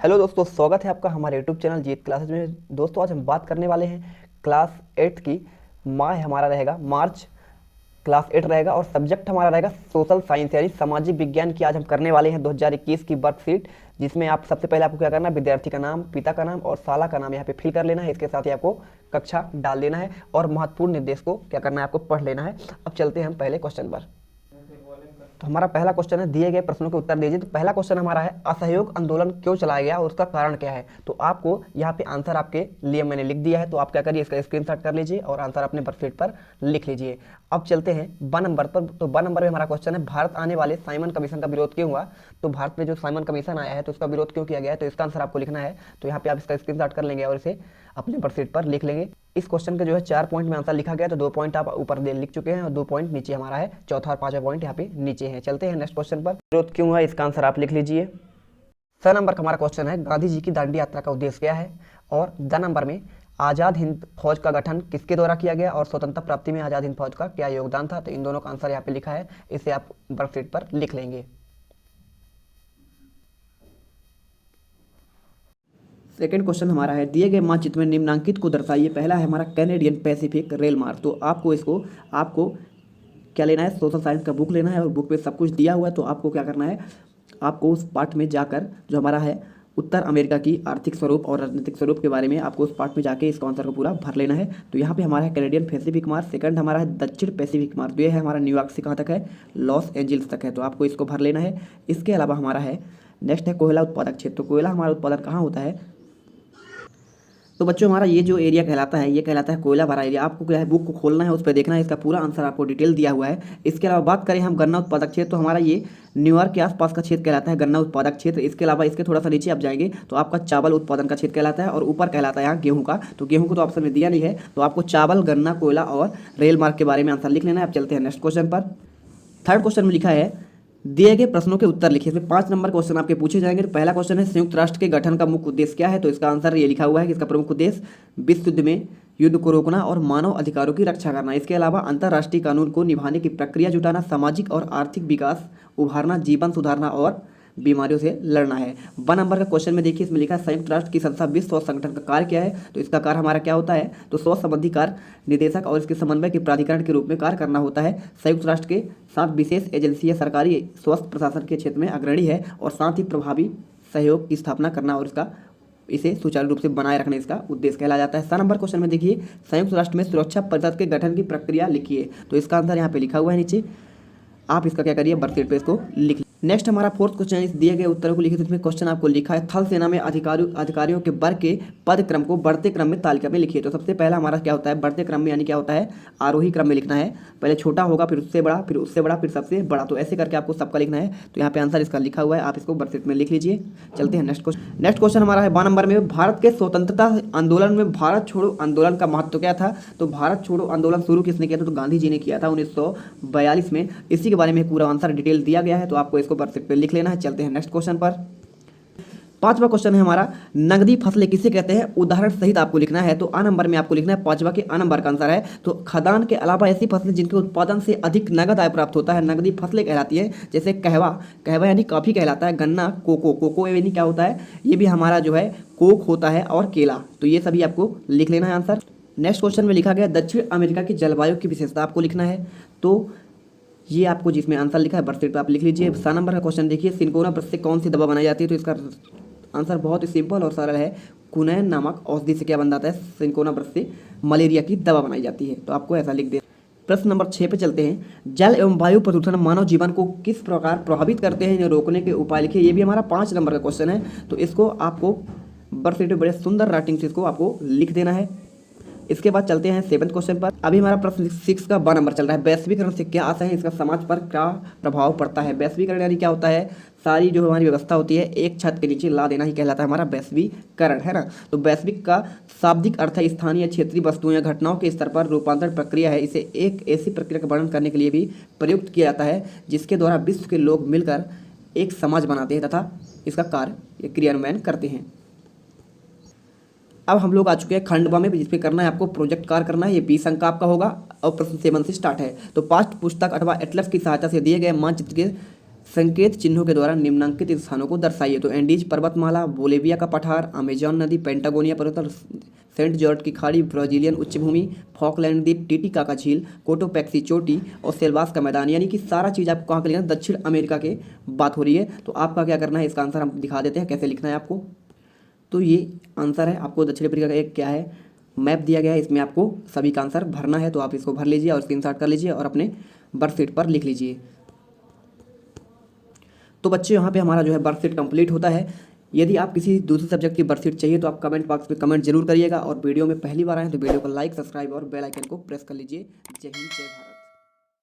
Hello दोस्तों, स्वागत है आपका हमारे यूट्यूब चैनल जीत क्लासेज में। दोस्तों, आज हम बात करने वाले हैं क्लास 8 की। माह हमारा रहेगा मार्च, क्लास 8 रहेगा और सब्जेक्ट हमारा रहेगा सोशल साइंस यानी सामाजिक विज्ञान की। आज हम करने वाले हैं 2021 की वर्कशीट, जिसमें आप सबसे पहले आपको क्या करना है, विद्यार्थी का नाम, पिता का नाम और साला का नाम यहाँ पे फिल कर लेना है। इसके साथ ही आपको कक्षा डाल देना है और महत्वपूर्ण निर्देश को क्या करना है, आपको पढ़ लेना है। अब चलते हैं हम पहले क्वेश्चन पर। तो हमारा पहला क्वेश्चन है, दिए गए प्रश्नों के उत्तर दीजिए। तो पहला क्वेश्चन हमारा है, असहयोग आंदोलन क्यों चलाया गया और उसका कारण क्या है। तो आपको यहाँ पे आंसर आपके लिए मैंने लिख दिया है, तो आप क्या करिए, इसका स्क्रीनशॉट कर लीजिए और आंसर अपने वर्कशीट पर लिख लीजिए। अब चलते हैं ब नंबर पर। तो ब नंबर में हमारा क्वेश्चन है, भारत आने वाले साइमन कमीशन का विरोध क्यों हुआ। तो भारत में जो साइमन कमीशन आया है तो उसका विरोध क्यों किया गया है, तो इसका आंसर आपको लिखना है। तो यहाँ पे आप इसका स्क्रीनशॉट कर लेंगे और इसे अपने वर्कशीट पर लिख लेंगे। इस क्वेश्चन के जो है 4 पॉइंट में आंसर लिखा गया, तो 2 पॉइंट आप ऊपर लिख चुके हैं और 2 पॉइंट नीचे हमारा है, चौथा और पांचवा पॉइंट यहाँ पे नीचे है। चलते हैं नेक्स्ट क्वेश्चन पर। विरोध क्यों हुआ, इसका आंसर आप लिख लीजिए। स नंबर का हमारा क्वेश्चन है, गांधी जी की दांडी यात्रा का उद्देश्य क्या है। और द नंबर में, आज़ाद हिंद फौज का गठन किसके द्वारा किया गया और स्वतंत्रता प्राप्ति में आज़ाद हिंद फौज का क्या योगदान था। तो इन दोनों का आंसर यहाँ पे लिखा है, इसे आप वर्कशीट पर लिख लेंगे। सेकेंड क्वेश्चन हमारा है, दिए गए मानचित्र में निम्नांकित को दर्शाइए। पहला है हमारा कैनेडियन पैसिफिक रेल मार्ग। तो आपको क्या लेना है, सोशल साइंस का बुक लेना है और बुक में सब कुछ दिया हुआ है। तो आपको क्या करना है, आपको उस पार्ट में जाकर जो हमारा है उत्तर अमेरिका की आर्थिक स्वरूप और राजनीतिक स्वरूप के बारे में आपको उस पार्ट में जाके इसका आंसर को पूरा भर लेना है। तो यहाँ पे हमारा है कैनेडियन पैसिफिक मार्ग। सेकंड हमारा है दक्षिण पैसिफिक मार्ग, तो ये है हमारा न्यूयॉर्क से कहाँ तक है, लॉस एंजल्स तक है। तो आपको इसको भर लेना है। इसके अलावा हमारा है नेक्स्ट है कोयला उत्पादक क्षेत्र। तो कोयला हमारा उत्पादन कहाँ होता है। तो बच्चों, हमारा ये जो एरिया कहलाता है, ये कहलाता है कोयला भरा एरिया। आपको क्या है, बुक को खोलना है, उस पर देखना है, इसका पूरा आंसर आपको डिटेल दिया हुआ है। इसके अलावा बात करें हम गन्ना उत्पादक क्षेत्र, तो हमारा ये न्यूयॉर्क के आसपास का क्षेत्र कहलाता है गन्ना उत्पादक क्षेत्र। इसके अलावा इसके थोड़ा सा नीचे आप जाएंगे तो आपका चावल उत्पादन का क्षेत्र कहलाता है और ऊपर कहलाता है यहाँ गेहूं का। तो गेहूं को तो ऑप्शन में दिया नहीं है, तो आपको चावल, गन्ना, कोयला और रेल मार्ग के बारे में आंसर लिख लेना है। अब चलते हैं नेक्स्ट क्वेश्चन पर। थर्ड क्वेश्चन में लिखा है, दिए गए प्रश्नों के उत्तर लिखिए। इसमें 5 नंबर क्वेश्चन आपके पूछे जाएंगे। तो पहला क्वेश्चन है, संयुक्त राष्ट्र के गठन का मुख्य उद्देश्य क्या है। तो इसका आंसर ये लिखा हुआ है कि इसका प्रमुख उद्देश्य विश्व युद्ध में युद्ध को रोकना और मानव अधिकारों की रक्षा करना। इसके अलावा अंतर्राष्ट्रीय कानून को निभाने की प्रक्रिया जुटाना, सामाजिक और आर्थिक विकास उभारना, जीवन सुधारना और बीमारियों से लड़ना है। 1 नंबर का क्वेश्चन में देखिए, इसमें लिखा है, संयुक्त राष्ट्र की संस्था विश्व स्वास्थ्य संगठन का कार्य क्या है। तो इसका कार्य हमारा क्या होता है, तो स्वास्थ्य संबंधी कार्य निदेशक और इसके समन्वय के प्राधिकरण के रूप में कार्य करना होता है। संयुक्त राष्ट्र के साथ विशेष एजेंसी या सरकारी स्वास्थ्य प्रशासन के क्षेत्र में अग्रणी है और साथ ही प्रभावी सहयोग की स्थापना करना और इसे सुचारू रूप से बनाए रखने इसका उद्देश्य कहला जाता है। 7 नंबर क्वेश्चन में देखिए, संयुक्त राष्ट्र में सुरक्षा परिषद के गठन की प्रक्रिया लिखिए। तो इसका आंसर यहाँ पे लिखा हुआ है नीचे, आप इसका क्या करिए, वर्कशीट पे इसको लिख। नेक्स्ट हमारा फोर्थ क्वेश्चन है, इस दिए गए उत्तरों को लिखिए। तो इसमें क्वेश्चन आपको लिखा है, थल सेना में अधिकारियों के वर्ग के पद क्रम को बढ़ते क्रम में तालिका में लिखिए। तो सबसे पहला हमारा क्या होता है, बढ़ते क्रम में यानी क्या होता है, आरोही क्रम में लिखना है। पहले छोटा होगा, फिर उससे बड़ा, फिर उससे बड़ा, फिर सबसे बड़ा। तो ऐसे करके आपको सबका लिखना है। तो यहाँ पे आंसर इसका लिखा हुआ है, आप इसको वर्कशीट में लिख लीजिए। चलते हैं नेक्स्ट क्वेश्चन। नेक्स्ट क्वेश्चन हमारा है 12 नंबर में, भारत के स्वतंत्रता आंदोलन में भारत छोड़ो आंदोलन का महत्व क्या था। तो भारत छोड़ो आंदोलन शुरू किसने किया था, तो गांधी जी ने किया था 1942 में। इसी के बारे में पूरा आंसर डिटेल दिया गया है, तो आपको इसको वर्कशीट पे लिख लेना है। चलते हैं नेक्स्ट क्वेश्चन पर। 5वां क्वेश्चन है हमारा, नगदी फसलें किसे कहते हैं, उदाहरण सहित आपको लिखना है। तो आ नंबर में आपको लिखना है, 5वां के आ नंबर का आंसर है। तो खदान के अलावा ऐसी फसलें जिनके उत्पादन से अधिक नगद आय प्राप्त होता है, नगदी फसलें कहलाती है। जैसे कहवा यानी कॉफी कहलाता है, गन्ना, कोको यानी क्या होता है, ये भी हमारा जो है कोक होता है, और केला। तो ये सभी आपको लिख लेना है आंसर। नेक्स्ट क्वेश्चन में लिखा गया, दक्षिण अमेरिका की जलवायु की विशेषता आपको लिखना है। तो ये आपको जिसमें आंसर लिखा है वर्कशीट पे आप लिख लीजिए। 7 नंबर का क्वेश्चन देखिए, सिनकोना वृक्ष से कौन सी दवा बनाई जाती है। तो इसका आंसर बहुत ही सिंपल और सरल है, कुनैन नामक औषधि से क्या बन जाता है, सिनकोना वृक्ष से मलेरिया की दवा बनाई जाती है। तो आपको ऐसा लिख दे। प्रश्न नंबर 6 पे चलते हैं, जल एवं वायु प्रदूषण मानव जीवन को किस प्रकार प्रभावित करते हैं, इन्हें रोकने के उपाय लिखिए। ये भी हमारा 5 नंबर का क्वेश्चन है। तो इसको आपको वर्कशीट पे बड़े सुंदर राइटिंग से इसको आपको लिख देना है। इसके बाद चलते हैं 7वें क्वेश्चन पर। अभी हमारा प्रश्न 6 का 12 नंबर चल रहा है, वैश्वीकरण से क्या आशा है, इसका समाज पर क्या प्रभाव पड़ता है। वैश्वीकरण यानी क्या होता है, सारी जो हमारी व्यवस्था होती है एक छत के नीचे ला देना ही कहलाता है हमारा वैश्वीकरण, है ना। तो वैश्विक का शाब्दिक अर्थ है स्थानीय क्षेत्रीय वस्तुओं या घटनाओं के स्तर पर रूपांतरण प्रक्रिया है। इसे एक ऐसी प्रक्रिया का वर्णन करने के लिए भी प्रयुक्त किया जाता है जिसके द्वारा विश्व के लोग मिलकर एक समाज बनाते हैं तथा इसका कार्य क्रियान्वयन करते हैं। अब हम लोग आ चुके हैं खंड ब में, जिसपे करना है आपको प्रोजेक्ट कार्य करना है। ये 20 अंक का आपका होगा और प्रश्न 7 से स्टार्ट है। तो पाठ्य पुस्तक अथवा एटलस की सहायता से दिए गए मानचित्र के संकेत चिन्हों के द्वारा निम्नांकित स्थानों को दर्शाइए। तो एंडीज पर्वतमाला, बोलिविया का पठार, अमेजन नदी, पेंटागोनिया पर्वत, सेंट जॉर्ज की खाड़ी, ब्राजीलियन उच्चभूमि, फॉकलैंड द्वीप, टीटीकाका झील, कोटोपैक्सी चोटी और सेल्वास का मैदान। यानी कि सारा चीज़ आपको कहाँ के लिखना है, दक्षिण अमेरिका के बात हो रही है। तो आपका क्या करना है, इसका आंसर हम दिखा देते हैं कैसे लिखना है आपको। तो ये आंसर है, आपको दक्षिण अफ्रीका का एक क्या है मैप दिया गया है, इसमें आपको सभी का आंसर भरना है। तो आप इसको भर लीजिए और स्क्रीनशॉट कर लीजिए और अपने वर्कशीट पर लिख लीजिए। तो बच्चे यहाँ पे हमारा जो है वर्कशीट कंप्लीट होता है। यदि आप किसी दूसरे सब्जेक्ट की वर्कशीट चाहिए तो आप कमेंट बॉक्स में कमेंट जरूर करिएगा और वीडियो में पहली बार आए तो वीडियो को लाइक, सब्सक्राइब और बेल आइकन को प्रेस कर लीजिए। जय हिंद, जय भारत।